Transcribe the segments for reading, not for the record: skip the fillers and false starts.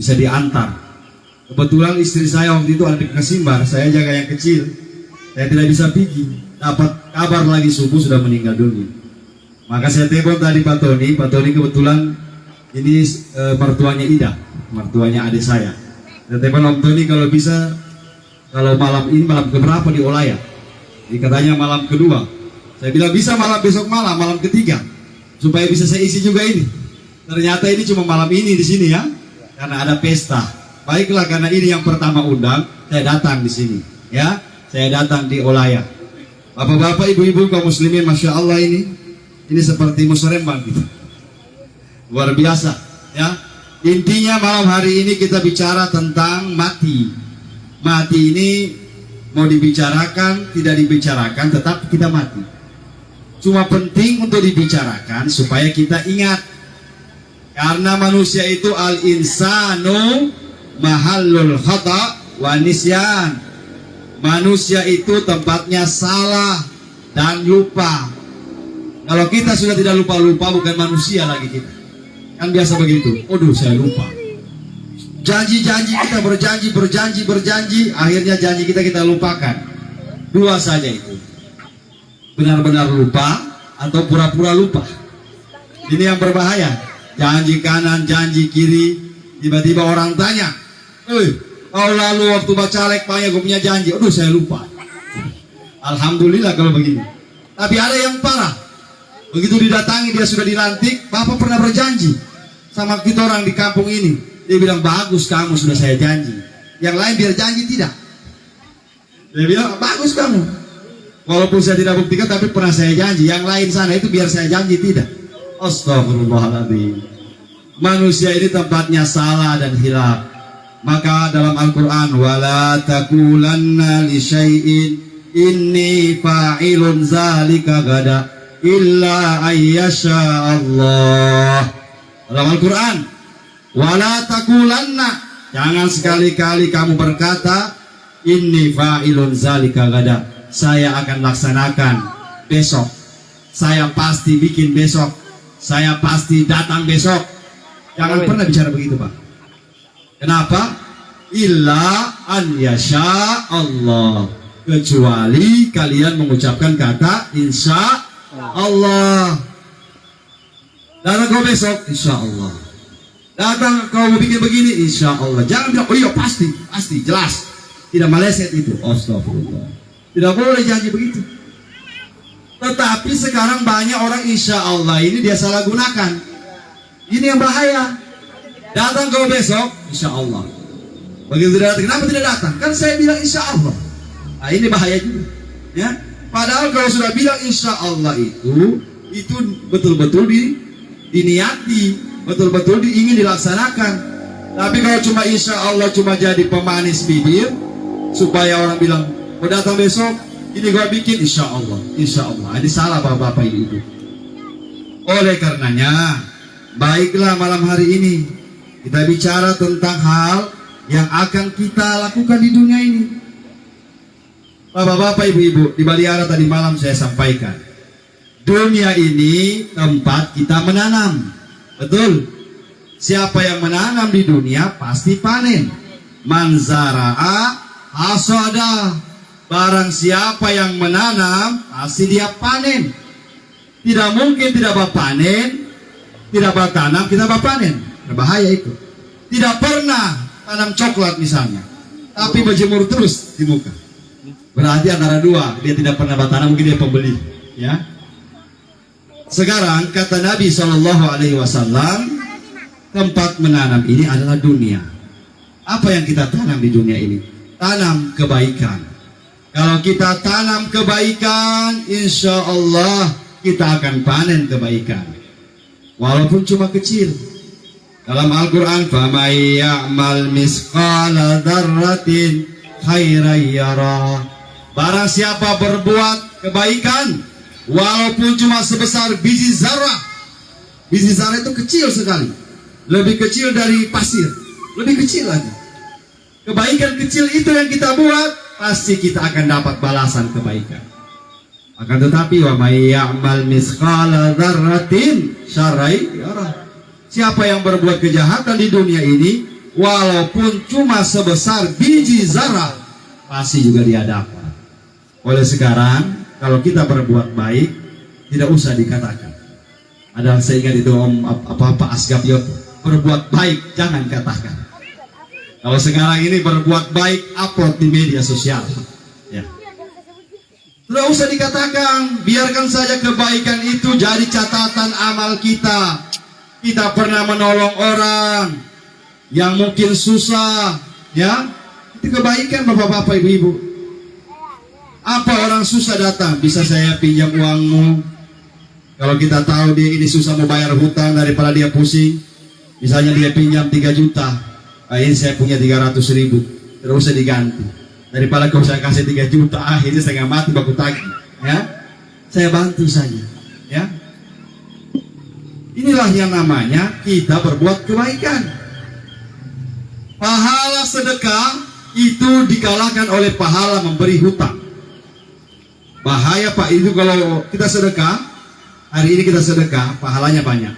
bisa diantar. Kebetulan istri saya waktu itu ada di Kasimbar, saya jaga yang kecil, saya tidak bisa pergi. Dapat kabar lagi subuh sudah meninggal dunia. Maka saya telepon tadi Pak Tony kebetulan ini mertuanya Ida, mertuanya adik saya. Saya telepon Om Tony kalau bisa, kalau malam ini malam keberapa di Olaya? Jadi katanya malam kedua. Saya bilang bisa malam besok malam ketiga, supaya bisa saya isi juga ini. Ternyata ini cuma malam ini di sini ya, karena ada pesta. Baiklah, karena ini yang pertama undang, saya datang di sini. Ya, saya datang di Olaya. Bapak-bapak, ibu-ibu kaum muslimin, masya Allah ini seperti musrembang gitu. Luar biasa. Ya, intinya malam hari ini kita bicara tentang mati. Mati ini mau dibicarakan, tidak dibicarakan, tetap kita mati. Cuma penting untuk dibicarakan supaya kita ingat. Karena manusia itu al-insanu mahallul khata wa nisyan. Manusia itu tempatnya salah dan lupa. Kalau kita sudah tidak lupa-lupa, bukan manusia lagi kita. Kan biasa begitu. Aduh, saya lupa. Janji-janji kita berjanji, akhirnya janji kita lupakan. Dua saja itu. Benar-benar lupa atau pura-pura lupa. Ini yang berbahaya. Janji kanan, janji kiri, tiba-tiba orang tanya, kau lalu waktu bacalek banyak gue punya janji. Aduh, saya lupa. Alhamdulillah kalau begini. Tapi ada yang parah. Begitu didatangi, dia sudah dilantik, Bapak pernah berjanji sama kita orang di kampung ini. Dia bilang, bagus kamu, sudah saya janji. Yang lain biar janji tidak. Dia bilang, bagus kamu, walaupun saya tidak buktikan, tapi pernah saya janji. Yang lain sana itu biar saya janji tidak. Astagfirullahaladzim. Manusia ini tempatnya salah dan hilaf. Maka dalam Al-Quran, wala taqulanna li syai'in inni fa'ilun zalika gada illa ayyasha Allah. Dalam Al-Quran, wala taqulanna, jangan sekali-kali kamu berkata inni fa'ilun zalika gada, saya akan laksanakan besok, saya pasti bikin besok, saya pasti datang besok. Jangan pernah bicara begitu, Pak. Kenapa? Illa an yasha Allah, kecuali kalian mengucapkan kata insya Allah. Datang kau besok, insya Allah. Datang kau bikin begini, insya Allah. Jangan bilang, oh iya pasti, jelas. Tidak meleset itu. Astagfirullah. Tidak boleh janji begitu. Tetapi sekarang banyak orang insya Allah ini dia salah gunakan. Ini yang bahaya. Datang kau besok, insya Allah. Begitu datang, kenapa tidak datang? Kan saya bilang insya Allah. Nah, ini bahaya juga. Ya. Padahal kalau sudah bilang insya Allah itu betul-betul diniati, betul-betul ingin dilaksanakan. Tapi kalau cuma insya Allah, cuma jadi pemanis bibir supaya orang bilang, mau datang besok, ini gua bikin insya Allah, insya Allah. Ini salah bapak-bapak ini. Oleh karenanya, baiklah malam hari ini kita bicara tentang hal yang akan kita lakukan di dunia ini. Bapak-bapak, ibu-ibu, di Baliara tadi malam saya sampaikan, dunia ini tempat kita menanam. Betul. Siapa yang menanam di dunia pasti panen. Manzara'a hasada. Barang siapa yang menanam pasti dia panen. Tidak mungkin tidak berpanen, tidak bertanam, kita berpanen. Berbahaya itu. Tidak pernah tanam coklat misalnya, tapi berjemur terus di muka. Berarti antara dua, dia tidak pernah bertanam, mungkin dia pembeli. Ya. Sekarang kata Nabi SAW, tempat menanam ini adalah dunia. Apa yang kita tanam di dunia ini? Tanam kebaikan. Kalau kita tanam kebaikan, insya Allah kita akan panen kebaikan. Walaupun cuma kecil. Dalam Al-Quran, فَمَنْ يَعْمَلْ مِثْقَالَ ذَرَّةٍ خَيْرًا يَرَهُ. Barang siapa berbuat kebaikan, walaupun cuma sebesar biji zarah. Biji zarah itu kecil sekali, lebih kecil dari pasir, lebih kecil lagi. Kebaikan kecil itu yang kita buat, pasti kita akan dapat balasan kebaikan. Akan tetapi, وَمَنْ يَعْمَلْ مِثْقَالَ ذَرَّةٍ شَرًّا يَرَهُ. Siapa yang berbuat kejahatan di dunia ini, walaupun cuma sebesar biji zarah, pasti juga dia dapat. Oleh sekarang, kalau kita berbuat baik, tidak usah dikatakan. Ada saya ingat itu Om apa Asgaf Yoto, berbuat baik jangan katakan. Kalau sekarang ini berbuat baik upload di media sosial, ya. Tidak usah dikatakan, biarkan saja kebaikan itu jadi catatan amal kita. Kita pernah menolong orang yang mungkin susah, ya. Itu kebaikan bapak-bapak, ibu-ibu. Apa orang susah datang, bisa saya pinjam uangmu? Kalau kita tahu dia ini susah mau bayar hutang, daripada dia pusing, misalnya dia pinjam 3 juta. Ini saya punya 300.000, tidak usah diganti. Daripada kau saya kasih 3 juta, akhirnya saya nggak mati baku tagih, ya. Saya bantu saja, ya. Inilah yang namanya kita berbuat kebaikan. Pahala sedekah itu dikalahkan oleh pahala memberi hutang. Bahaya Pak itu kalau kita sedekah, hari ini kita sedekah, pahalanya banyak.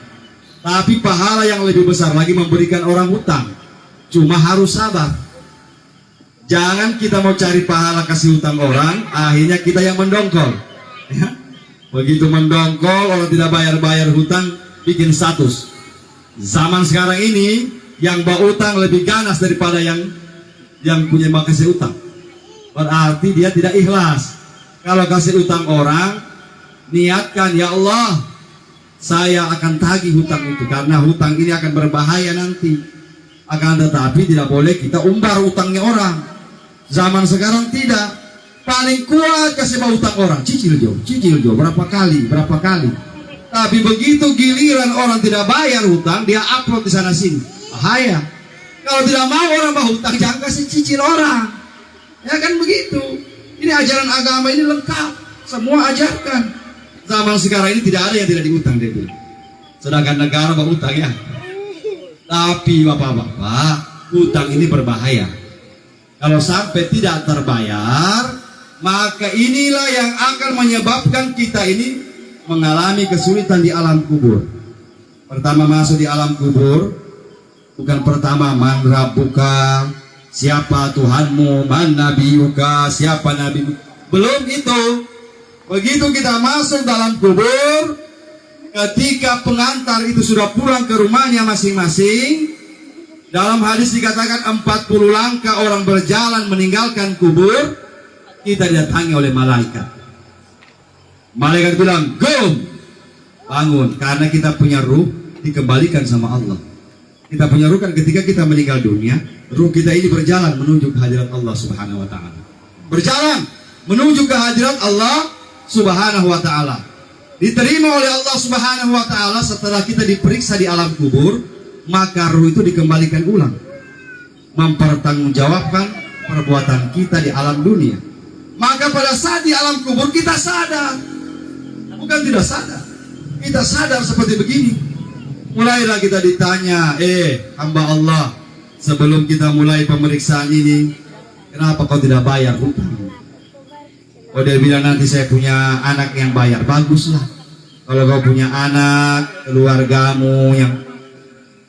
Tapi pahala yang lebih besar lagi memberikan orang hutang. Cuma harus sabar. Jangan kita mau cari pahala kasih hutang orang, akhirnya kita yang mendongkol, ya. Begitu mendongkol, orang tidak bayar-bayar hutang, bikin status. Zaman sekarang ini yang bawa utang lebih ganas daripada yang punya kasih utang. Berarti dia tidak ikhlas. Kalau kasih utang orang, niatkan, ya Allah, saya akan tagih hutang itu, karena hutang ini akan berbahaya nanti. Akan tetapi tidak boleh kita umbar utangnya orang. Zaman sekarang tidak. Paling kuat kasih bawa utang orang, cicil jo, berapa kali. Tapi begitu giliran orang tidak bayar hutang, dia upload di sana sini. Bahaya. Kalau tidak mau orang bawa hutang, jangan kasih cicil orang. Ya kan begitu. Ini ajaran agama ini lengkap, semua ajarkan. Zaman sekarang ini tidak ada yang tidak diutang, dia bilang. Sedangkan negara bawa utang, ya. Tapi bapak-bapak, hutang ini berbahaya. Kalau sampai tidak terbayar, maka inilah yang akan menyebabkan kita ini mengalami kesulitan di alam kubur. Pertama masuk di alam kubur, bukan pertama man rabbuka, siapa Tuhanmu, man nabiyuka, siapa nabimu. Belum itu. Begitu kita masuk dalam kubur, ketika pengantar itu sudah pulang ke rumahnya masing-masing, dalam hadis dikatakan 40 langkah orang berjalan meninggalkan kubur, kita didatangi oleh malaikat. Malaikat bilang, "Gum, bangun," karena kita punya ruh dikembalikan sama Allah. Kita punya ruh kan ketika kita meninggal dunia, ruh kita ini berjalan menuju kehadirat Allah Subhanahu wa taala. Berjalan menuju kehadirat Allah Subhanahu wa taala. Diterima oleh Allah Subhanahu wa taala setelah kita diperiksa di alam kubur, maka ruh itu dikembalikan ulang, mempertanggungjawabkan perbuatan kita di alam dunia. Maka pada saat di alam kubur kita sadar, bukan tidak sadar, kita sadar seperti begini. Mulailah kita ditanya, hamba Allah, sebelum kita mulai pemeriksaan ini, kenapa kau tidak bayar hutang? Oh, dia bilang nanti saya punya anak yang bayar, baguslah. Kalau kau punya anak, keluargamu yang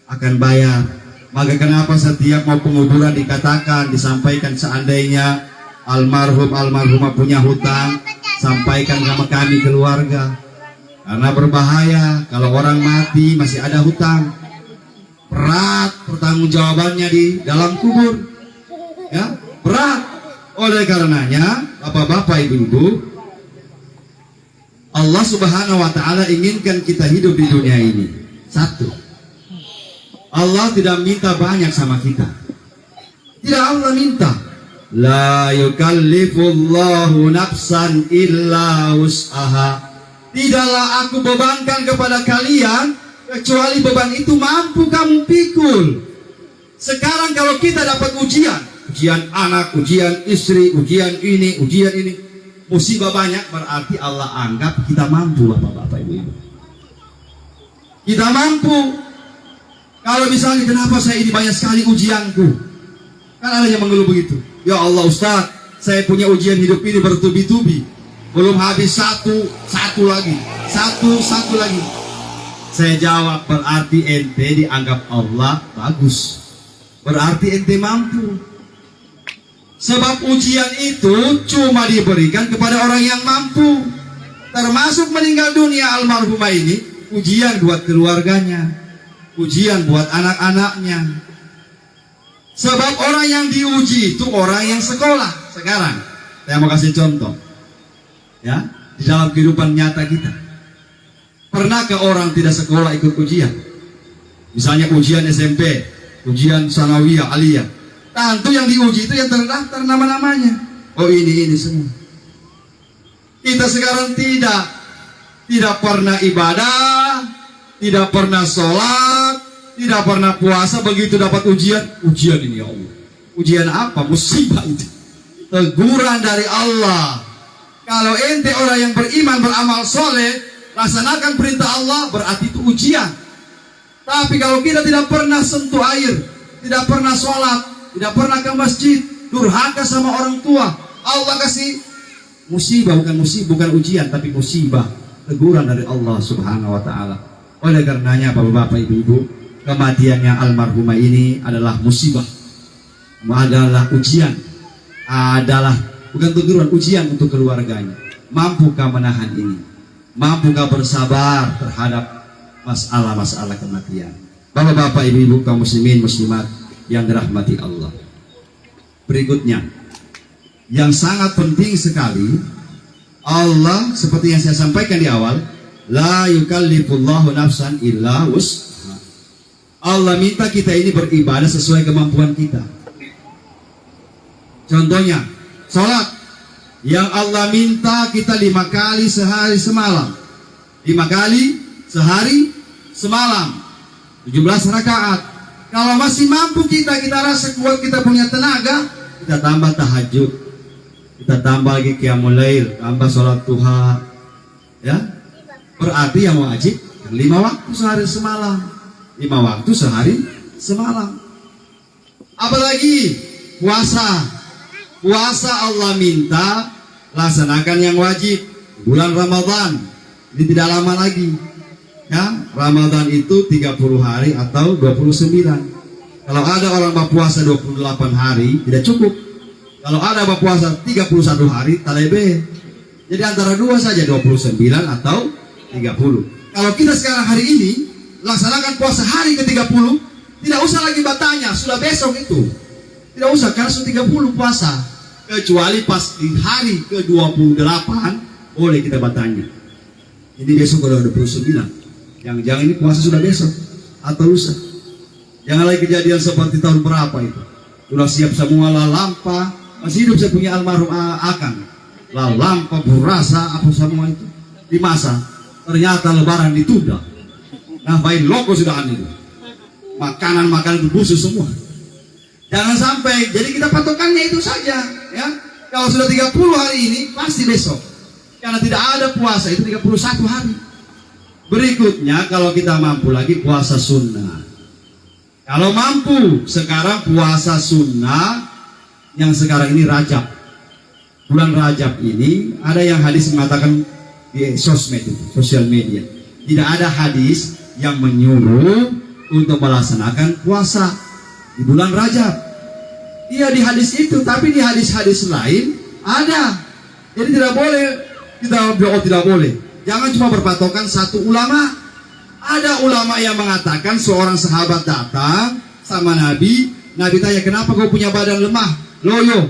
akan bayar, maka kenapa setiap mau penguburan dikatakan, disampaikan seandainya almarhumah punya hutang, sampaikan sama kami keluarga. Karena berbahaya kalau orang mati masih ada hutang. Berat pertanggungjawabannya di dalam kubur. Ya, berat. Oleh karenanya, bapak-bapak, ibu-ibu, Allah Subhanahu wa taala inginkan kita hidup di dunia ini. Satu, Allah tidak minta banyak sama kita. Tidak, Allah minta, la yukallifullahu nafsan illa wus'aha. Tidaklah aku bebankan kepada kalian kecuali beban itu mampu kamu pikul. Sekarang kalau kita dapat ujian anak, ujian istri, ujian ini, musibah banyak, berarti Allah anggap kita mampu, bapak-bapak, ibu-ibu. Kita mampu. Kalau misalnya, kenapa saya ini banyak sekali ujianku? Kan ada yang mengeluh begitu. Ya Allah Ustaz, saya punya ujian hidup ini bertubi-tubi. Belum habis satu lagi. Saya jawab, berarti ente dianggap Allah bagus. berarti ente mampu. Sebab ujian itu cuma diberikan kepada orang yang mampu. Termasuk meninggal dunia almarhumah ini, ujian buat keluarganya, ujian buat anak-anaknya. Sebab orang yang diuji itu orang yang sekolah. Sekarang saya mau kasih contoh, ya, di dalam kehidupan nyata kita. Pernahkah orang tidak sekolah ikut ujian? Misalnya ujian SMP, ujian sanawiyah, aliyah. Tentu yang diuji itu yang terdaftar nama-namanya. Oh ini semua. Kita sekarang tidak pernah ibadah, tidak pernah sholat, tidak pernah puasa, begitu dapat ujian ini ya Allah. Ujian apa? Musibah itu. Teguran dari Allah. Kalau ente orang yang beriman, beramal soleh, laksanakan perintah Allah, berarti itu ujian. Tapi kalau kita tidak pernah sentuh air, tidak pernah sholat, tidak pernah ke masjid, durhaka sama orang tua, Allah kasih musibah, bukan ujian, tapi musibah, teguran dari Allah Subhanahu wa Ta'ala. Oleh karenanya, Bapak-bapak, Ibu-ibu, kematian yang almarhumah ini adalah musibah, adalah ujian, adalah bukan teguran, ujian untuk keluarganya. Mampukah menahan ini? Mampukah bersabar terhadap masalah-masalah kematian? Bapak-bapak, Ibu-ibu, kaum muslimin, muslimat yang dirahmati Allah. Berikutnya, yang sangat penting sekali, Allah seperti yang saya sampaikan di awal, la yukallifullahu nafsan illa wus'aha. Allah minta kita ini beribadah sesuai kemampuan kita. Contohnya, sholat yang Allah minta kita 5 kali sehari semalam, 5 kali sehari semalam, 17 rakaat. Kalau masih mampu kita rasa kuat, kita punya tenaga, kita tambah tahajud, kita tambah lagi qiyamul lail, tambah sholat duha, ya. Berarti yang wajib 5 waktu sehari semalam, 5 waktu sehari semalam. Apalagi puasa Allah minta laksanakan yang wajib. Bulan Ramadan ini tidak lama lagi. Ya, Ramadan itu 30 hari atau 29. Kalau ada orang berpuasa 28 hari tidak cukup. Kalau ada berpuasa 31 hari talebe. Jadi antara 2 saja, 29 atau 30. Kalau kita sekarang hari ini laksanakan puasa hari ke-30, tidak usah lagi bertanya sudah besok itu. Tidak usah, karena sudah 30 puasa. Kecuali pas di hari ke-28 boleh kita bertanya. Ini besok udah 29. Jangan ini puasa sudah besok atau lusa. Jangan lagi kejadian seperti tahun berapa itu. Sudah siap semua, lalampa, masih hidup saya punya almarhum Akang. Lalampa, burasa, apa semua itu dimasak. Ternyata lebaran ditunda. Nah, baik loko sudah itu. Makanan itu busuk semua. Jangan sampai, jadi kita patokannya itu saja, ya. Kalau sudah 30 hari ini pasti besok. Karena tidak ada puasa itu 31 hari. Berikutnya, kalau kita mampu lagi puasa sunnah. Kalau mampu sekarang puasa sunnah yang sekarang ini Rajab. Bulan Rajab ini ada yang hadis mengatakan di sosmed itu, sosial media. Tidak ada hadis yang menyuruh untuk melaksanakan puasa di bulan Rajab. Iya di hadis itu, tapi di hadis-hadis lain ada. Jadi tidak boleh kita bilang tidak boleh. Jangan cuma berpatokan satu ulama. Ada ulama yang mengatakan seorang sahabat datang sama Nabi. Nabi tanya, kenapa kau punya badan lemah, loyo?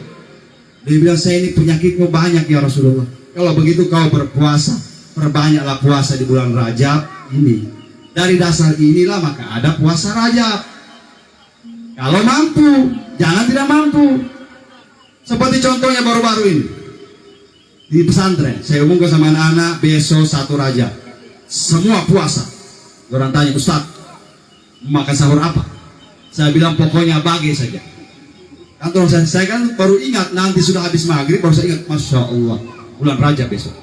Dia bilang, saya ini penyakitku banyak ya Rasulullah. Kalau begitu kau berpuasa, perbanyaklah puasa di bulan Rajab ini. Dari dasar inilah maka ada puasa Rajab. Kalau mampu, jangan tidak mampu. Seperti contohnya baru-baru ini di pesantren, saya umumkan sama anak-anak besok 1 Rajab semua puasa. Orang tanya, Ustaz, makan sahur apa? Saya bilang pokoknya bagi saja. Kantor saya kan baru ingat, nanti sudah habis maghrib baru saya ingat, Masya Allah, bulan Rajab besok.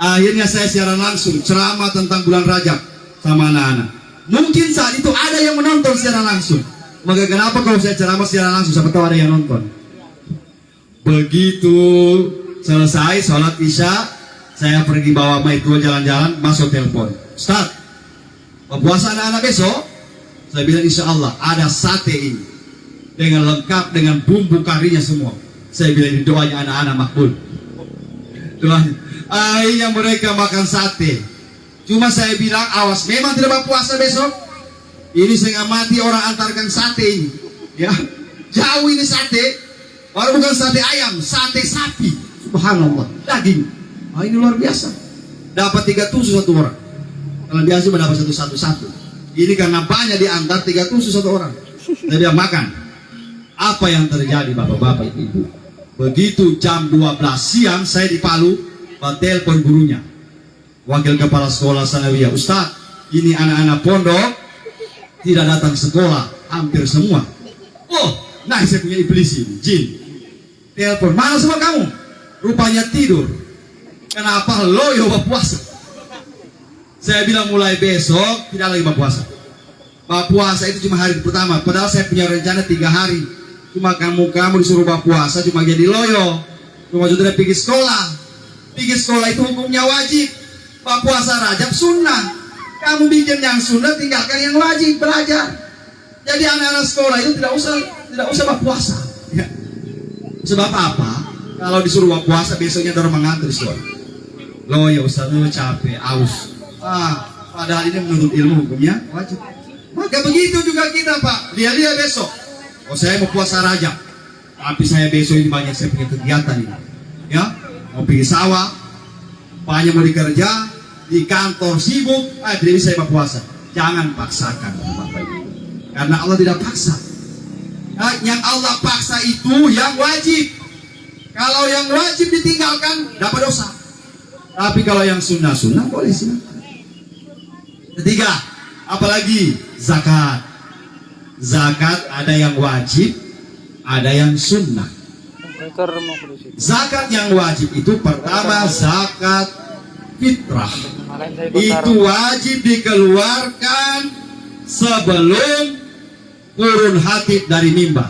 Akhirnya saya siaran langsung ceramah tentang bulan Rajab sama anak-anak. Mungkin saat itu ada yang menonton secara langsung. Maka kenapa kalau saya ceramah secara langsung, siapa tahu ada yang nonton. Begitu selesai sholat isya, saya pergi bawa Maikul jalan-jalan, masuk telepon. Ustaz, puasa anak-anak besok? Saya bilang insya Allah ada sate ini dengan lengkap dengan bumbu karinya semua. Saya bilang ini doanya anak-anak makbul. Doanya. Akhirnya mereka makan sate. Cuma saya bilang awas, memang tidak berpuasa besok. Ini saya ngamati orang antarkan sate ini. Ya, jauh ini sate. Baru bukan sate ayam, sate sapi. Subhanallah, daging. Ini luar biasa. Dapat 3 tusuk satu orang. Kalau biasa mendapat satu. Ini karena banyak diantar 3 tusuk satu orang. Jadi dia makan. Apa yang terjadi bapak-bapak ibu? Begitu jam 12 siang saya di Palu, telepon gurunya. Wakil kepala sekolah sanawiyah, Ustaz, ini anak-anak pondok tidak datang sekolah, hampir semua. Oh, nah saya punya iblis ini, jin. Telepon, mana semua kamu? Rupanya tidur. Kenapa loyo berpuasa? Saya bilang mulai besok tidak lagi berpuasa. Berpuasa itu cuma hari pertama. Padahal saya punya rencana 3 hari. Cuma kamu disuruh berpuasa cuma jadi loyo. Cuma sudah pergi sekolah. Pergi sekolah itu hukumnya wajib. Berpuasa Rajab sunnah. Kamu bikin yang sunnah, tinggalkan yang wajib, belajar. Jadi anak-anak sekolah itu tidak usah berpuasa. Ya. Sebab apa? Kalau disuruh berpuasa besoknya dorong mengantar di sekolah. Loyo Ustaz, lu capek, aus. Padahal ini menurut ilmu hukumnya wajib. Maka begitu juga kita Pak. Lihat besok. Oh saya mau puasa Rajab. Tapi saya besok ini banyak saya punya kegiatan ini. Ya, mau pergi sawah. Banyak mau dikerja. Di kantor sibuk. Tidak bisa saya berpuasa. Jangan paksakan Bapak Ibu. Karena Allah tidak paksa. Yang Allah paksa itu yang wajib. Kalau yang wajib ditinggalkan dapat dosa. Tapi kalau yang sunnah boleh silakan. Ketiga, apalagi zakat. Zakat ada yang wajib, ada yang sunnah. Zakat yang wajib itu pertama zakat fitrah. Itu wajib dikeluarkan sebelum turun khatib dari mimbar.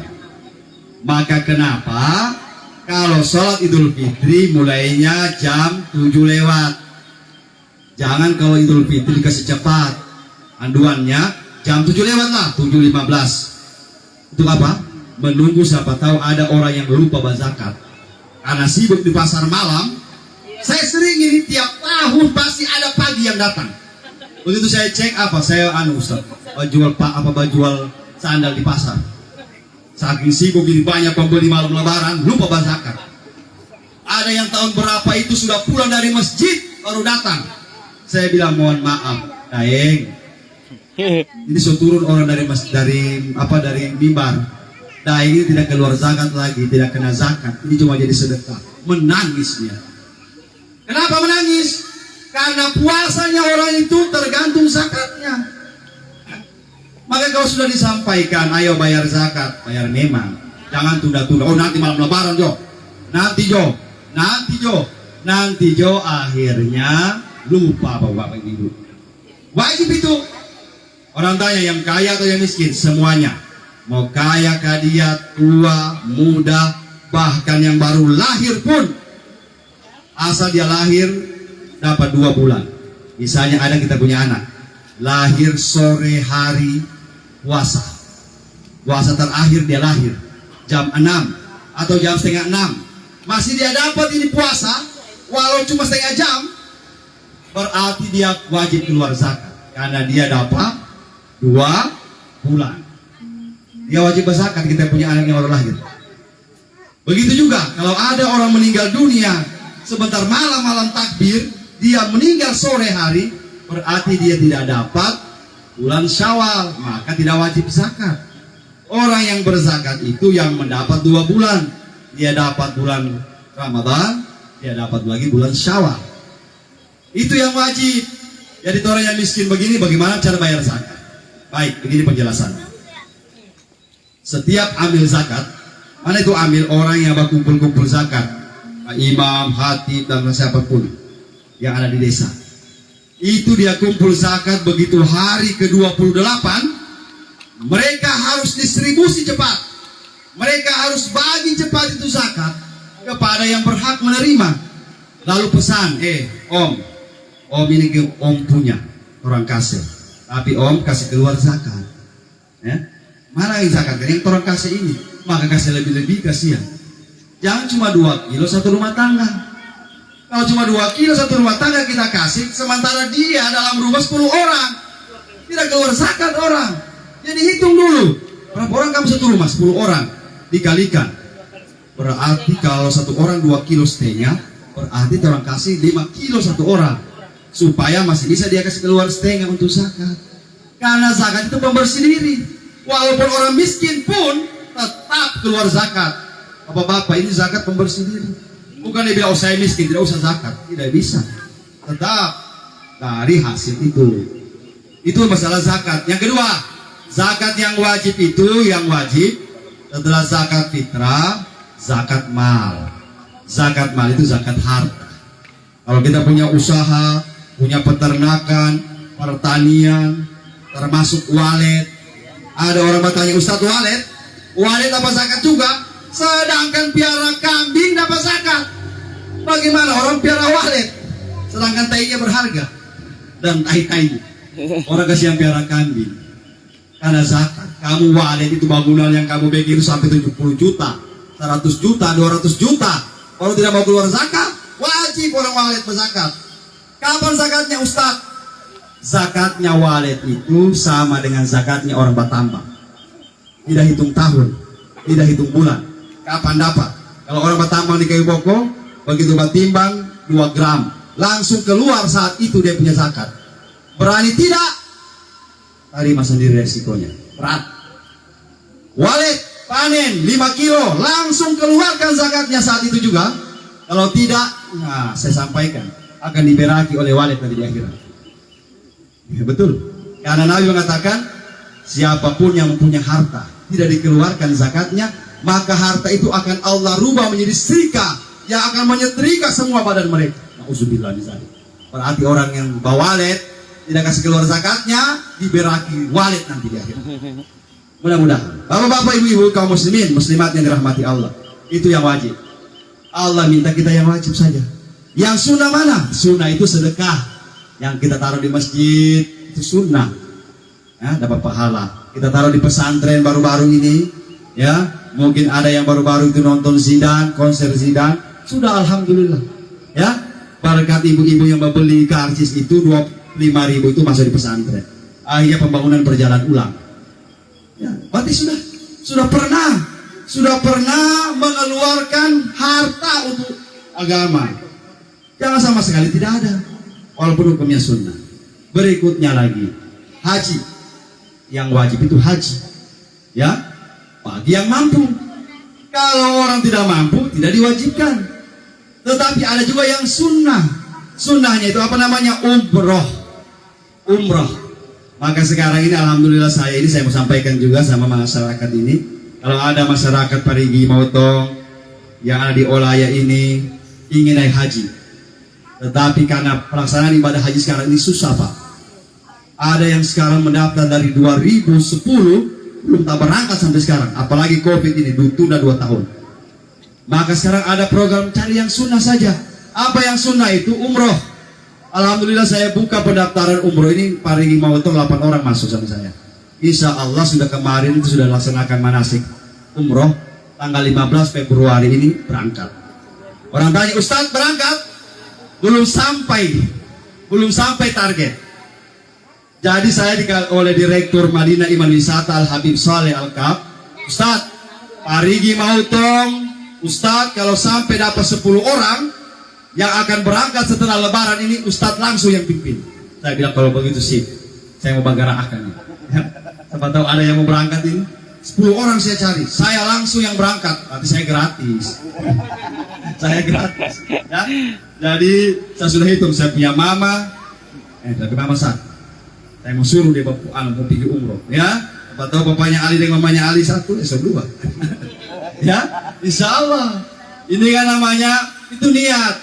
Maka kenapa kalau sholat Idul Fitri mulainya jam 7 lewat? Jangan kalau Idul Fitri dikasih cepat. Anduannya jam 7 lewat lah, 7.15. Itu apa? Menunggu siapa tahu ada orang yang lupa berzakat. Karena sibuk di pasar malam. Saya sering ini tiap tahun pasti ada pagi yang datang. Begitu saya cek apa? Saya Ustaz, jual sandal di pasar. Saking sibuk ini banyak pembeli malam lebaran lupa berzakat. Ada yang tahun berapa itu sudah pulang dari masjid baru datang. Saya bilang mohon maaf, Daeng. Ini sudah turun orang dari mimbar. Daeng ini tidak keluar zakat lagi, tidak kena zakat. Ini cuma jadi sedekah. Menangis dia. Kenapa menangis? Karena puasanya orang itu tergantung zakatnya. Maka kalau sudah disampaikan, ayo bayar zakat, bayar memang. Jangan tunda-tunda. Oh nanti malam lebaran Jo. Nanti Jo. Akhirnya lupa bapak ibu. Wajib itu. Orang tanya yang kaya atau yang miskin, semuanya. Mau kaya, kadiat, tua, muda, bahkan yang baru lahir pun, asal dia lahir dapat 2 bulan. Misalnya ada kita punya anak lahir sore hari puasa terakhir dia lahir jam 6 atau jam setengah 6, masih dia dapat ini puasa walau cuma setengah jam, berarti dia wajib keluar zakat karena dia dapat 2 bulan. Dia wajib berzakat. Kita punya anak yang baru lahir. Begitu juga kalau ada orang meninggal dunia sebentar malam takbir, dia meninggal sore hari, berarti dia tidak dapat bulan Syawal, maka tidak wajib zakat. Orang yang berzakat itu yang mendapat 2 bulan. Dia dapat bulan Ramadan, dia dapat lagi bulan Syawal. Itu yang wajib. Jadi orang yang miskin begini, bagaimana cara bayar zakat? Baik, begini penjelasannya. Setiap amil zakat, mana itu amil? Orang yang berkumpul-kumpul zakat, imam, khatib, dan siapapun yang ada di desa. Itu dia kumpul zakat begitu hari ke-28, mereka harus distribusi cepat. Mereka harus bagi cepat itu zakat kepada yang berhak menerima. Lalu pesan, Om ini Om punya orang kasih, tapi Om kasih keluar zakat. Ya. Mana yang zakat? Yang orang kasih ini, maka kasih lebih-lebih kasihan. Jangan cuma 2 kilo satu rumah tangga. Kalau cuma 2 kilo satu rumah tangga kita kasih, sementara dia dalam rumah 10 orang, tidak keluar zakat orang. Jadi hitung dulu, berapa orang kamu satu rumah? 10 orang dikalikan. Berarti kalau satu orang 2,5 kilo, berarti orang kasih 5 kilo satu orang, supaya masih bisa dia kasih keluar setengah untuk zakat. Karena zakat itu pembersih diri. Walaupun orang miskin pun tetap keluar zakat. Bapak-bapak, ini zakat pembersih diri. Bukan dia bilang, oh saya miskin, tidak usah zakat. Tidak bisa. Tetap dari hasil itu. Itu masalah zakat. Yang kedua, zakat yang wajib itu, yang wajib setelah zakat fitrah, zakat mal. Zakat mal itu zakat harta. Kalau kita punya usaha, punya peternakan, pertanian, termasuk walet. Ada orang bertanya, Ustadz, walet apa zakat juga? Sedangkan piara kambing dapat zakat. Bagaimana orang piara walet, sedangkan tainya berharga dan tai-tainya? Orang kasih yang piara kambing karena zakat. Kamu walet itu bangunan yang kamu bikin sampai 70 juta, 100 juta, 200 juta. Kalau tidak mau keluar zakat, wajib orang walet berzakat. Kapan zakatnya, Ustadz? Zakatnya walet itu sama dengan zakatnya orang bertambang. Tidak hitung tahun, tidak hitung bulan. Kapan dapat? Kalau orang bertambang di kayu pokok, begitu bertimbang 2 gram, langsung keluar saat itu dia punya zakat. Berani tidak? Terima sendiri resikonya. Berat. Walet panen 5 kilo, langsung keluarkan zakatnya saat itu juga. Kalau tidak, nah saya sampaikan, akan diberaki oleh walet nanti di akhirat. Ya, betul. Karena Nabi mengatakan, siapapun yang mempunyai harta tidak dikeluarkan zakatnya, maka harta itu akan Allah rubah menjadi setrika yang akan menyetrika semua badan mereka. Nauzubillah min dzalik. Berarti orang yang bawa walet tidak kasih keluar zakatnya, diberaki walet nanti di akhir. Mudah-mudahan bapak-bapak, ibu-ibu, kaum muslimin, muslimat yang dirahmati Allah, itu yang wajib. Allah minta kita yang wajib saja. Yang sunnah mana? Sunnah itu sedekah. Yang kita taruh di masjid itu sunnah, ya, dapat pahala. Kita taruh di pesantren baru-baru ini, ya. Mungkin ada yang baru-baru itu nonton Zidan, konser Zidan, sudah alhamdulillah. Ya, berkat ibu-ibu yang membeli karcis itu 25.000 itu masuk di pesantren. Akhirnya pembangunan berjalan ulang. Ya, berarti sudah pernah mengeluarkan harta untuk agama. Jangan sama sekali tidak ada, walaupun hukumnya sunnah. Berikutnya lagi, haji. Yang wajib itu haji, ya. Bagi yang mampu. Kalau orang tidak mampu, tidak diwajibkan. Tetapi ada juga yang sunnah. Sunnahnya itu apa namanya? Umroh. Maka sekarang ini alhamdulillah saya mau sampaikan juga sama masyarakat ini. Kalau ada masyarakat Parigi Mautong yang ada di Olaya ini ingin naik haji, tetapi karena pelaksanaan ibadah haji sekarang ini susah, Pak. Ada yang sekarang mendaftar dari 2010 belum tak berangkat sampai sekarang, apalagi COVID ini tunda 2 tahun. Maka sekarang ada program cari yang sunnah saja. Apa yang sunnah itu? Umroh. Alhamdulillah saya buka pendaftaran umroh ini, Parigi Mautong 8 orang masuk sama saya. Insya Allah sudah kemarin itu sudah laksanakan manasik umroh. Tanggal 15 Februari ini berangkat. Orang tanya, Ustadz berangkat? Belum sampai target. Jadi saya oleh Direktur Madinah Iman Wisata Al Habib Saleh Al Kaf, Ustadz, Parigi Mautong, Ustadz kalau sampai dapat 10 orang yang akan berangkat setelah Lebaran ini, Ustadz langsung yang pimpin. Saya bilang kalau begitu sih, saya mau banggarahkan. Siapa tahu ada yang mau berangkat ini, 10 orang saya cari, saya langsung yang berangkat, nanti saya gratis. Saya gratis. Ya? Jadi saya sudah hitung, saya punya mama, tapi mama satu. Saya mau suruh dia mau pergi umroh, ya. Apa tahu bapaknya Ali dengan mamanya Ali satu, esok 2. Ya, insya Allah. Ini kan namanya itu niat.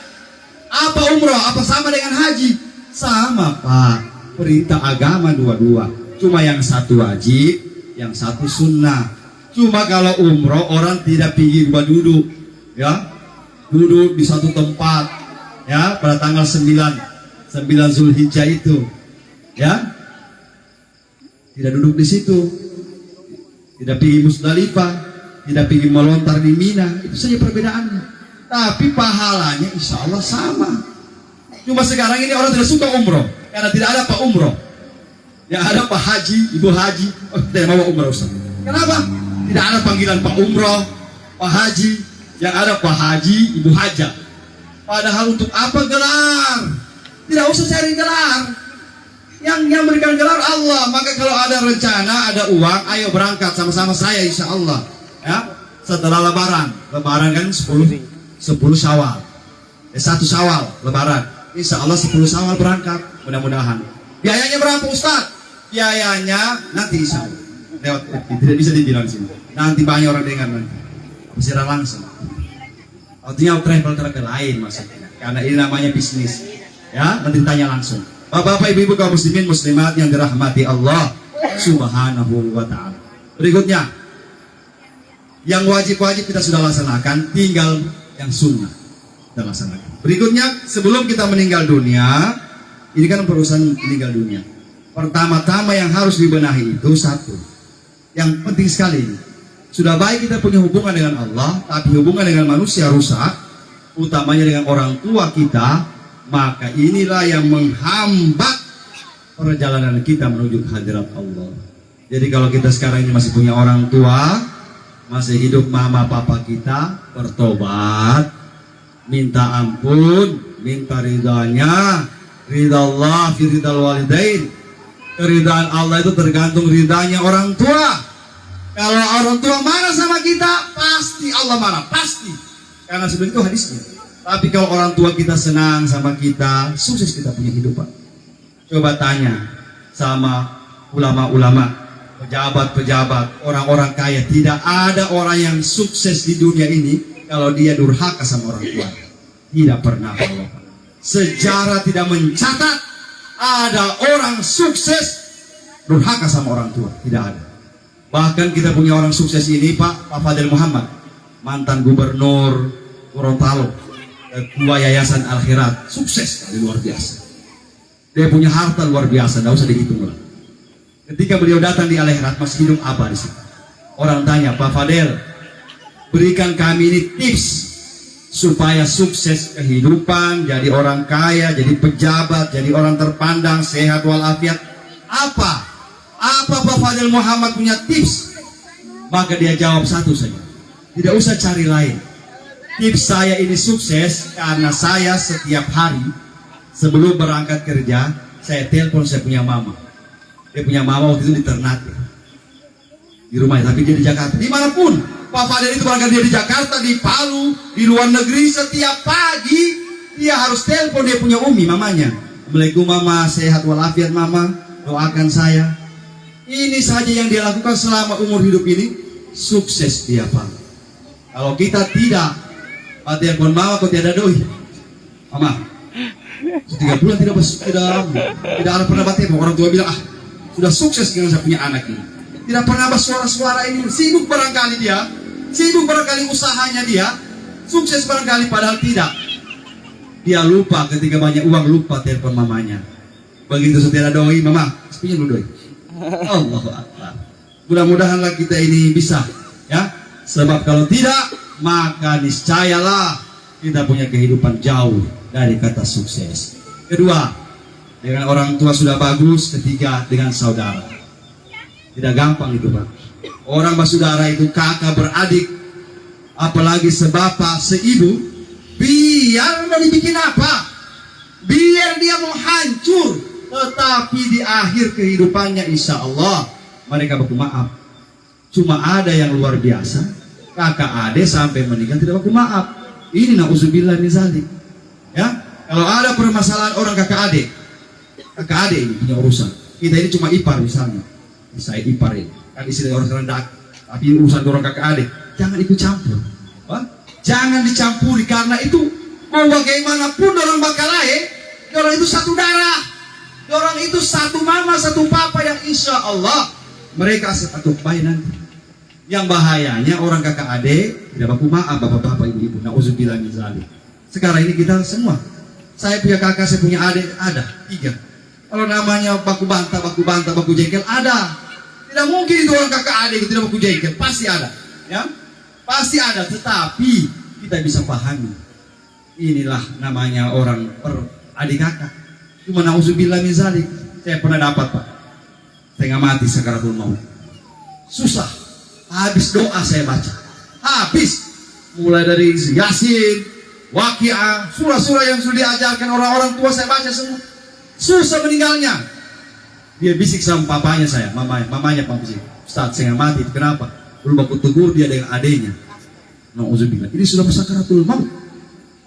Apa umroh? Apa sama dengan haji? Sama, Pak. Perintah agama dua-dua. Cuma yang satu wajib, yang satu sunnah. Cuma kalau umroh orang tidak pergi duduk, ya, duduk di satu tempat, ya, pada tanggal 9 Zulhijjah itu, ya. Tidak duduk di situ. tidak pergi Musdalifah, tidak pergi melontar di Mina, itu saja perbedaannya. Tapi pahalanya insya Allah sama. Cuma sekarang ini orang tidak suka umroh karena tidak ada Pak Umroh. Yang ada Pak Haji, Ibu Haji, tidak mau umroh Ustaz. Kenapa? Tidak ada panggilan Pak Umroh, Pak Haji, yang ada Pak Haji, Ibu Haja. Padahal untuk apa gelar? Tidak usah cari gelar. Yang berikan gelar Allah. Maka kalau ada rencana, ada uang, ayo berangkat sama-sama saya insya Allah. Ya, setelah Lebaran kan 10 Syawal, 1 Syawal Lebaran. Insya Allah 10 Syawal berangkat. Mudah-mudahan. Biayanya berapa Ustaz? Biayanya nanti insya Allah. Lewat, tidak bisa dibilang sini. Nanti banyak orang dengar nanti. Secara langsung. Artinya travel lain maksudnya. Karena ini namanya bisnis. Ya, nanti tanya langsung. Bapak-bapak, ibu-ibu kaum muslimin muslimat yang dirahmati Allah Subhanahu wa ta'ala. Berikutnya, yang wajib-wajib kita sudah laksanakan, tinggal yang sunnah kita laksanakan. Berikutnya, sebelum kita meninggal dunia, ini kan perusahaan meninggal dunia. Pertama-tama yang harus dibenahi itu satu, yang penting sekali ini. Sudah baik kita punya hubungan dengan Allah, tapi hubungan dengan manusia rusak, utamanya dengan orang tua kita. Maka inilah yang menghambat perjalanan kita menuju kehadirat Allah. Jadi kalau kita sekarang ini masih punya orang tua, masih hidup mama papa kita, bertobat, minta ampun, minta ridhanya, ridha Allah fi ridhal walidain. Keridhaan Allah itu tergantung ridhanya orang tua. Kalau orang tua marah sama kita, pasti Allah marah, pasti. Karena sebenarnya itu hadisnya. Tapi kalau orang tua kita senang sama kita, sukses kita punya hidupan. Coba tanya sama ulama-ulama, pejabat-pejabat, orang-orang kaya. Tidak ada orang yang sukses di dunia ini kalau dia durhaka sama orang tua. Tidak pernah Allah. Sejarah tidak mencatat ada orang sukses durhaka sama orang tua. Tidak ada. Bahkan kita punya orang sukses ini Pak Fadil Muhammad, mantan gubernur Gorontalo, ketua yayasan Al-Khairat, sukses sekali, luar biasa. Dia punya harta luar biasa, tidak usah dihitung lah. Ketika beliau datang di Al-Khairat, masih hidup apa di situ? Orang tanya, Pak Fadel, berikan kami ini tips supaya sukses kehidupan, jadi orang kaya, jadi pejabat, jadi orang terpandang, sehat walafiat. Apa Pak Fadel Muhammad punya tips? Maka dia jawab satu saja, tidak usah cari lain. Tips saya ini sukses karena saya setiap hari sebelum berangkat kerja, saya telepon saya punya mama. Dia punya mama waktu itu di Ternate, di rumahnya, tapi dia di Jakarta. Dimanapun Pak Fadel itu berangkat, dia di Jakarta, di Palu, di luar negeri, setiap pagi dia harus telepon dia punya umi, mamanya. Assalamualaikum mama, sehat walafiat mama, doakan saya. Ini saja yang dia lakukan selama umur hidup ini, sukses dia Pak. Kalau kita tidak, telepon mama kok tiada doi, mama 3 bulan tidak ada pernah telepon. Orang tua bilang sudah sukses dengan saya punya anak ini, tidak pernah suara-suara ini. Sibuk barangkali dia, sibuk barangkali usahanya dia, sukses barangkali, padahal tidak. Dia lupa ketika banyak uang, lupa telepon mamanya. Begitu setiada doi, mama pinjam dulu doi. Allahu Akbar. Mudah-mudahanlah kita ini bisa, ya. Sebab kalau tidak, maka niscayalah kita punya kehidupan jauh dari kata sukses. Kedua, dengan orang tua sudah bagus. Ketiga, dengan saudara. Tidak gampang itu Pak. Orang bersaudara itu kakak beradik, apalagi sebapak seibu, biar mau dibikin apa, biar dia mau hancur, tetapi di akhir kehidupannya insya Allah mereka baku maaf. Cuma ada yang luar biasa, kakak adik sampai meninggal tidak baku maaf. Ini na'udzubillah min zalik. Ya, kalau ada permasalahan orang kakak adik ini punya urusan. Kita ini cuma ipar misalnya, saya ipar ini kan istilah orang rendah, tapi urusan orang kakak adik jangan ikut campur. Jangan dicampuri, karena itu mau bagaimanapun orang bakal orang itu satu darah, orang itu satu mama satu papa yang insya Allah mereka satu bayi nanti. Yang bahayanya orang kakak adik tidak baku maaf bapak-bapak ibu-ibu. Na'udzubillah min zalik. Sekarang ini kita semua, saya punya kakak, saya punya adik, ada 3. Kalau namanya baku bantah, baku jengkel, ada. Tidak mungkin itu orang kakak adik tidak mau kujaikan, pasti ada, ya, pasti ada. Tetapi kita bisa pahami, inilah namanya orang per adik kakak. Cuma nauzubillah min zalik. Saya pernah dapat Pak, setengah mati sakaratul maut, susah. Habis doa saya baca, habis mulai dari Yasin, Waqiah, surah-surah yang sudah diajarkan orang-orang tua saya baca semua. Susah meninggalnya. Dia bisik sama papanya saya, mamanya Pak bisik, Ustaz setengah mati, kenapa? Belum aku tegur dia dengan adenya. Nauzubillah, ini sudah sakaratul maut.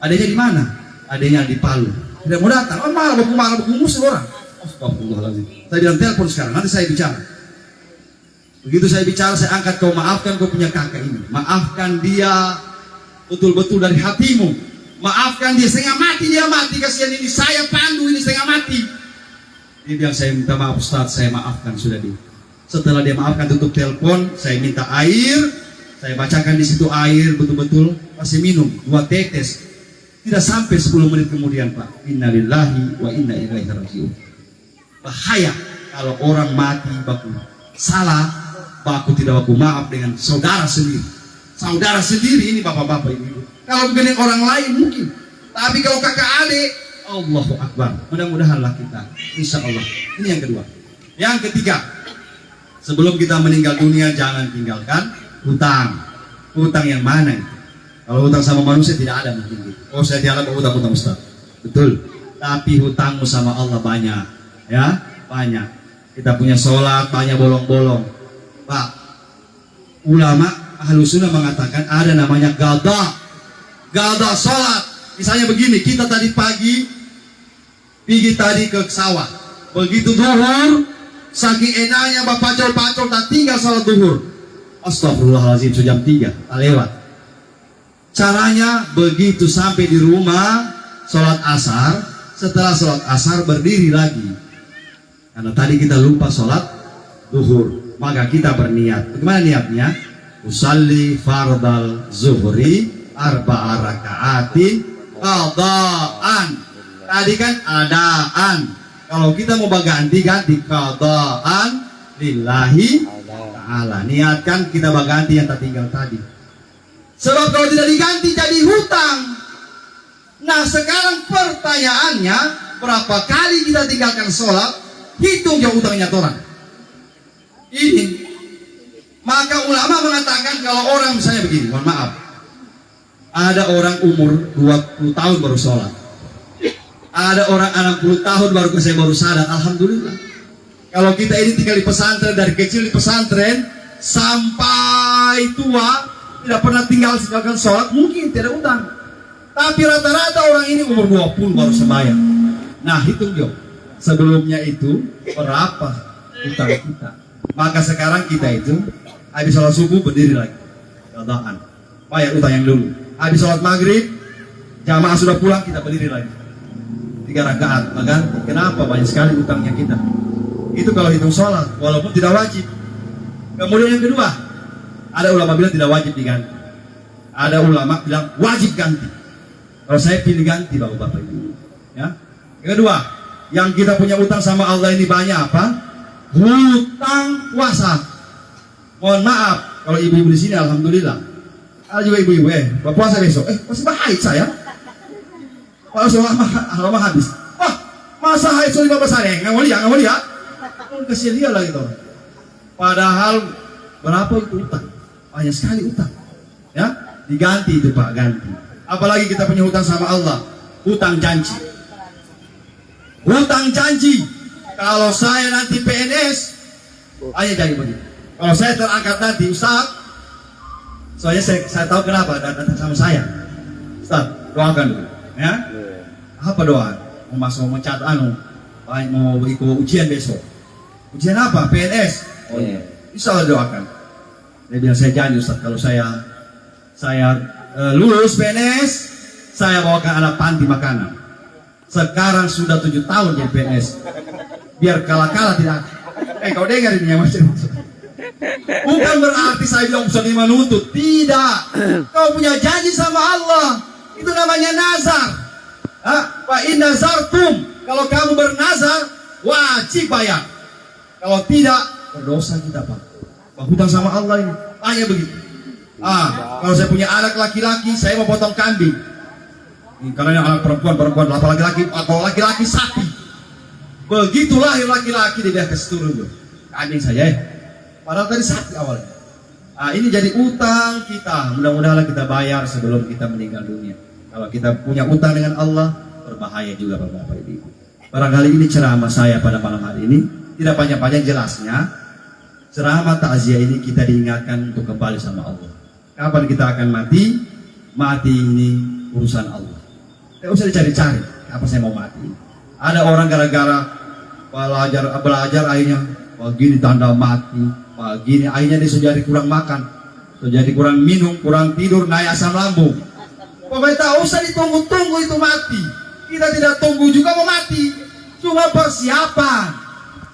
Adenya di mana? Adenya di Palu. Tidak mau datang, malah baku musuh orang. Astagfirullahaladzim. Saya bilang telepon sekarang, nanti saya bicara. Begitu saya bicara, saya angkat, kau maafkan kau punya kakak ini. Maafkan dia betul-betul dari hatimu. Maafkan dia, setengah mati dia mati, kasihan ini. Saya pandu ini setengah mati. Dia bilang, saya minta maaf Ustaz, saya maafkan sudah dia. Setelah dia maafkan, tutup telepon, saya minta air. Saya bacakan di situ air, betul-betul kasih minum 2 tetes. Tidak sampai 10 menit kemudian Pak, innalillahi wa inna ilaihi raji'un. Bahaya kalau orang mati baku salah, baku tidak baku maaf dengan saudara sendiri. Saudara sendiri ini bapak-bapak ibu. Kalau begini orang lain mungkin, tapi kalau kakak adik, Allahu Akbar. Mudah-mudahanlah kita, insya Allah. Ini yang kedua. Yang ketiga, sebelum kita meninggal dunia jangan tinggalkan hutang. Hutang yang mana itu? Kalau hutang sama manusia tidak ada mungkin gitu. Oh saya dialog hutang-hutang Ustaz. Betul. Tapi hutangmu sama Allah banyak. Ya, banyak. Kita punya sholat banyak bolong-bolong. Pak, ulama Ahlus Sunnah mengatakan ada namanya qada. Qada sholat. Misalnya begini, kita tadi pagi pergi tadi ke sawah. Begitu duhur, saking enaknya bapak pacol tak tinggal sholat duhur. Astagfirullahaladzim, sudah jam 3, tak lewat. Caranya begitu sampai di rumah sholat asar, setelah sholat asar berdiri lagi karena tadi kita lupa sholat duhur, maka kita berniat. Bagaimana niatnya? Usalli fardal zuhri arba'a raka'atin qadaan. Tadi kan adaan, kalau kita mau ganti qadaan lillahi ta'ala. Niatkan kita ganti yang tertinggal tadi. Sebab kalau tidak diganti jadi hutang. Nah sekarang pertanyaannya, berapa kali kita tinggalkan sholat, hitung jauh hutangnya orang. Ini. Maka ulama mengatakan kalau orang misalnya begini, mohon maaf. Ada orang umur 20 tahun baru sholat. Ada orang 60 tahun baru sadar. Alhamdulillah. Kalau kita ini tinggal di pesantren, dari kecil di pesantren sampai tua, tidak pernah tinggalkan sholat, mungkin tidak utang. Tapi rata-rata orang ini umur 20 baru sembahyang. Nah hitung Jo, sebelumnya itu berapa utang kita. Maka sekarang kita itu habis sholat subuh berdiri lagi, qadaan, bayar utang yang dulu. Habis sholat maghrib, jamaah sudah pulang, kita berdiri lagi 3 rakaat. Maka kenapa banyak sekali utangnya kita. Itu kalau hitung sholat, walaupun tidak wajib. Kemudian yang kedua, ada ulama bilang tidak wajib diganti. Ada ulama bilang wajib ganti. Kalau saya pilih ganti bapak-bapak itu. Ya. Yang kedua, yang kita punya utang sama Allah ini banyak apa? Hutang puasa. Mohon maaf, kalau ibu-ibu di sini alhamdulillah. Ada juga ibu-ibu berpuasa besok. Masih haid saya. Kalau selama habis. Wah, masa haid 15 hari? Nggak mau lihat. Kasihan dia lagi tuh. Padahal berapa itu utang? Banyak sekali utang, ya, diganti itu Pak, ganti. Apalagi kita punya hutang sama Allah, hutang janji. Hutang janji. Kalau saya nanti PNS, ayo jadi begini. Kalau saya terangkat nanti Ustaz, soalnya saya tahu kenapa datang sama saya. Ustaz, doakan dulu, ya. Apa doa? Mau mencatat mau ikut ujian besok. Ujian apa? PNS. Oh iya. Insya Allah doakan. Dia bilang saya janji Ustaz, kalau saya lulus PNS, saya bawakan anak panti makanan. Sekarang sudah 7 tahun jadi PNS. Biar kalah-kalah tidak. Kau dengar ini yang macam. Bukan berarti saya bilang Ustaz ini menuntut. Tidak. Kau punya janji sama Allah. Itu namanya nazar. Fa in nazartum. Kalau kamu bernazar, wajib bayar. Kalau tidak, berdosa kita Pak. Hutang sama Allah ini. Tanya begitu. Kalau saya punya anak laki-laki, saya mau potong kambing. Karena yang anak perempuan, laki-laki, kalau laki-laki sapi. Begitu lahir laki-laki dia kasih turun tuh. Kambing saya padahal tadi sapi awalnya. Ini jadi utang kita. Mudah-mudahan kita bayar sebelum kita meninggal dunia. Kalau kita punya utang dengan Allah, berbahaya juga Bapak Ibu. Barangkali ini ceramah saya pada malam hari ini. Tidak panjang-panjang jelasnya. Ceramah takziah ini kita diingatkan untuk kembali sama Allah. Kapan kita akan mati? Mati ini urusan Allah. Tidak usah dicari-cari. Apa saya mau mati? Ada orang gara-gara belajar akhirnya begini tanda mati. Begini akhirnya dia sudah jadi kurang makan, sudah jadi kurang minum, kurang tidur, naik asam lambung. Pokoknya tak usah ditunggu-tunggu itu mati. Kita tidak tunggu juga mau mati. Cuma persiapan.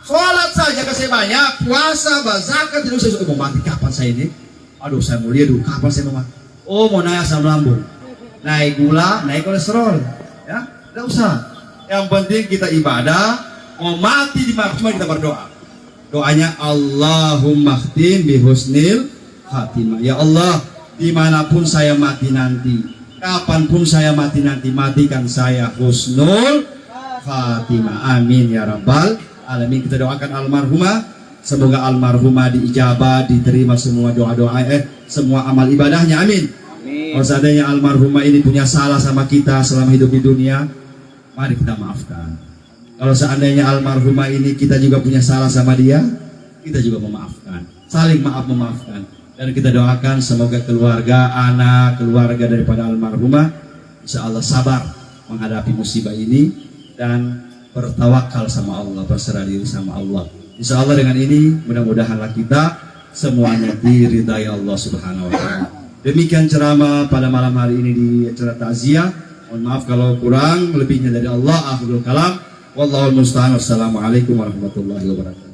Sholat saja kasih banyak, puasa, zakat, tidak usah mau mati kapan saya ini? Aduh saya mulia dulu, kapan saya mau mati? Oh mau naik asam lambung, naik gula, naik kolesterol, ya tidak usah. Yang penting kita ibadah, mau mati di mana cuma kita berdoa. Doanya Allahumma khtim bi husnil khatimah. Ya Allah, dimanapun saya mati nanti, kapanpun saya mati nanti, matikan saya husnul khatimah. Amin ya rabbal alamin. Kita doakan almarhumah. Semoga almarhumah diijabah, diterima semua doa-doa, semua amal ibadahnya. Amin. Kalau seandainya almarhumah ini punya salah sama kita selama hidup di dunia, mari kita maafkan. Kalau seandainya almarhumah ini kita juga punya salah sama dia, kita juga memaafkan. Saling maaf memaafkan. Dan kita doakan semoga keluarga, anak, keluarga daripada almarhumah insya Allah sabar menghadapi musibah ini dan bertawakal sama Allah, berserah diri sama Allah. Insya Allah dengan ini mudah-mudahanlah kita semuanya diridai Allah Subhanahu wa Ta'ala. Demikian ceramah pada malam hari ini di acara takziah. Mohon maaf kalau kurang, lebihnya dari Allah. Akhirul kalam. Wallahul musta'an. Wassalamualaikum warahmatullahi wabarakatuh.